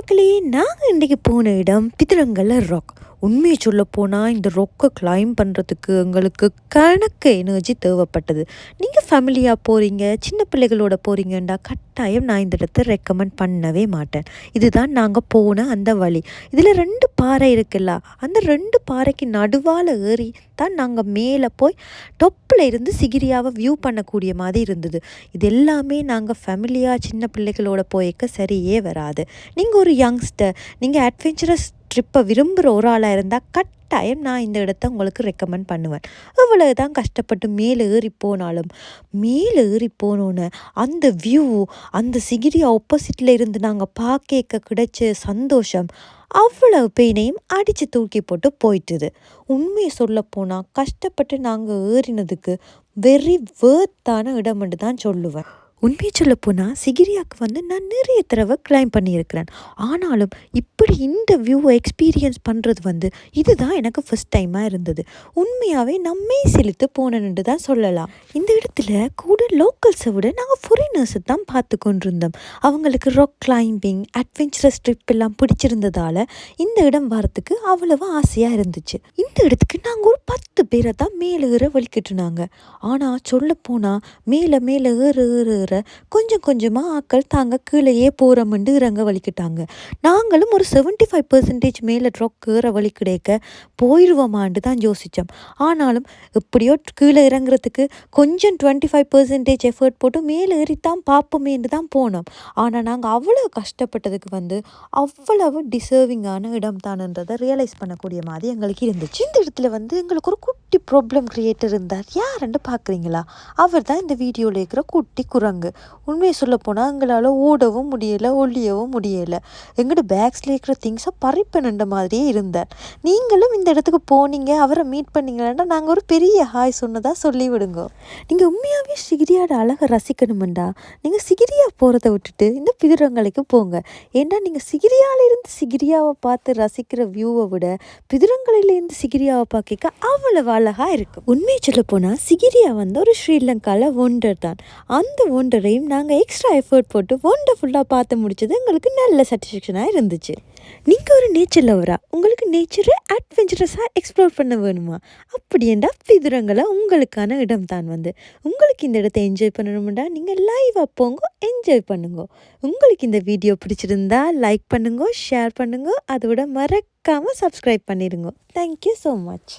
மக்களே, நாங்கள் இன்றைக்கி போன இடம் பிதிரங்கல ராக். உண்மையை சொல்ல போனால் இந்த ரொக்கை கிளைம் பண்ணுறதுக்கு எங்களுக்கு கணக்கு எனர்ஜி தேவைப்பட்டது. நீங்கள் ஃபேமிலியாக போகிறீங்க, சின்ன பிள்ளைகளோட போகிறீங்கண்டா கட்டாயம் நான் இந்த இடத்த ரெக்கமெண்ட் பண்ணவே மாட்டேன். இதுதான் நாங்கள் போன அந்த வழி. இதில் 2 பாறை இருக்குல்ல, அந்த 2 பாறைக்கு நடுவால் ஏறி தான் நாங்கள் மேலே போய் டொப்பில் இருந்து சிகிரியாவை வியூ பண்ணக்கூடிய மாதிரி இருந்தது. இது எல்லாமே நாங்கள் ஃபேமிலியாக சின்ன பிள்ளைகளோட போய்க்க சரியே வராது. நீங்கள் ஒரு யங்ஸ்டர், நீங்கள் அட்வென்ச்சரஸ் ட்ரிப்பை விரும்புகிற ஒரு ஆளாக இருந்தால் கட்டாயம் நான் இந்த இடத்த உங்களுக்கு ரெக்கமெண்ட் பண்ணுவேன். எவ்வளோ தான் கஷ்டப்பட்டு மேலே ஏறி போனாலும் மேலே ஏறி போனோன்னு அந்த வியூ, அந்த சிகிரி ஆப்போசிட்டில் இருந்து நாங்கள் பார்க்க கிடைச்ச சந்தோஷம் அவ்வளவு பெயினையும் அடித்து தூக்கி போட்டு போயிட்டுது. உண்மையை சொல்லப்போனால் கஷ்டப்பட்டு நாங்கள் ஏறினதுக்கு வெரி வேர்த்தான இடம்னு தான் சொல்லுவேன். உண்மையை சொல்லப்போனால் சிகிரியாவுக்கு நான் நிறைய தடவை கிளைம் பண்ணியிருக்கிறேன். ஆனாலும் இப்படி இந்த வியூவை எக்ஸ்பீரியன்ஸ் பண்ணுறது இதுதான் எனக்கு ஃபஸ்ட் டைமாக இருந்தது. உண்மையாகவே நம்மை செலுத்து போனேன்னு தான் சொல்லலாம். இந்த இடத்துல கூட லோக்கல்ஸை விட நாங்கள் ஃபாரினர்ஸை தான் பார்த்து கொண்டிருந்தோம். அவங்களுக்கு ராக் கிளைம்பிங், அட்வென்ச்சரஸ் ட்ரிப் எல்லாம் பிடிச்சிருந்ததால் இந்த இடம் வரத்துக்கு அவ்வளவு ஆசையாக இருந்துச்சு. இந்த இடத்துக்கு நாங்கள் ஒரு 10 பேரை தான் மேலே ஏற வலிக்கிட்டுனாங்க. ஆனால் சொல்லப்போனால் மேலே மேலே ஏற கொஞ்சம் கொஞ்சமாக ஆக்கள் தாங்க கீழேயே போகிறோம்ண்டு இறங்க வலிக்கிட்டாங்க. நாங்களும் ஒரு 75% மேலே ட்ராக் ஏற வழி கிடைக்க போயிடுவோமான்னு தான் யோசித்தோம். ஆனாலும் எப்படியோ கீழே இறங்குறதுக்கு கொஞ்சம் 25% எஃபர்ட் போட்டு மேலே ஏறித்தான் பார்ப்போமேன்னு தான் போனோம். ஆனால் நாங்கள் அவ்வளோ கஷ்டப்பட்டதுக்கு அவ்வளவு டிசர்விங்கான இடம் தானன்றதை ரியலைஸ் பண்ணக்கூடிய மாதிரி எங்களுக்கு இருந்துச்சு. இந்த இடத்துல எங்களுக்கு ஒரு குட்டி ப்ராப்ளம் கிரியேட்டர் இருந்தார். யாருன்னு பார்க்குறீங்களா? அவர் தான் இந்த வீடியோவில் இருக்கிற குட்டி குரங்கு. உண்மையை சொல்ல போனால் எங்களால் ஓடவும் முடியலை, ஒழியவும் முடியலை. எங்களோட பேக்ஸில் இருக்கிற திங்ஸை பறிப்பேன்ன்ற மாதிரியே இருந்தார். நீங்களும் இந்த இடத்துக்கு போனீங்க, அவரை மீட் பண்ணிங்களா, நாங்கள் ஒரு பெரிய ஹாய் சொன்னதாக சொல்லி விடுங்க. நீங்கள் உண்மையாகவே சிகிரியோட அழகை ரசிக்கணுமெண்டா நீங்கள் சிகிரியா போகிறத விட்டுட்டு இந்த பிதிரங்களுக்கு போங்க. ஏன்னா நீங்கள் சிகிரியாவிலிருந்து சிகிரியாவை பார்த்து ரசிக்கிற வியூவை விட பிதிரங்களிலேருந்து சிகிரியாவை பார்க்க அவ்வளவு அழகாக இருக்கும். உண்மையை சொல்ல போனால் சிகிரியா ஒரு ஸ்ரீலங்காவில் ஒண்டர் தான். அந்த ஒண்டரையும் நாங்கள் எக்ஸ்ட்ரா எஃபர்ட் போட்டு ஒண்டர்ஃபுல்லாக பார்த்து முடிச்சது எங்களுக்கு நல்ல சாட்டிஸ்ஃபேக்ஷனாக இருந்துச்சு. நீங்கள் ஒரு நேச்சர் லவரா, உங்களுக்கு நேச்சரை அட்வென்ச்சரஸாக எக்ஸ்ப்ளோர் பண்ண வேணுமா? அப்படியேண்டா பிதிரங்களை உங்களுக்கான இடம் தான். உங்களுக்கு இந்த இடத்த என்ஜாய் பண்ணணுமெண்டா நீங்கள் லைவாக போங்க, என்ஜாய் பண்ணுங்க. உங்களுக்கு இந்த வீடியோ பிடிச்சிருந்தா லைக் பண்ணுங்க, ஷேர் பண்ணுங்க, அதோட மறக்காமல் சப்ஸ்கிரைப் பண்ணிடுங்க. Thank you so much.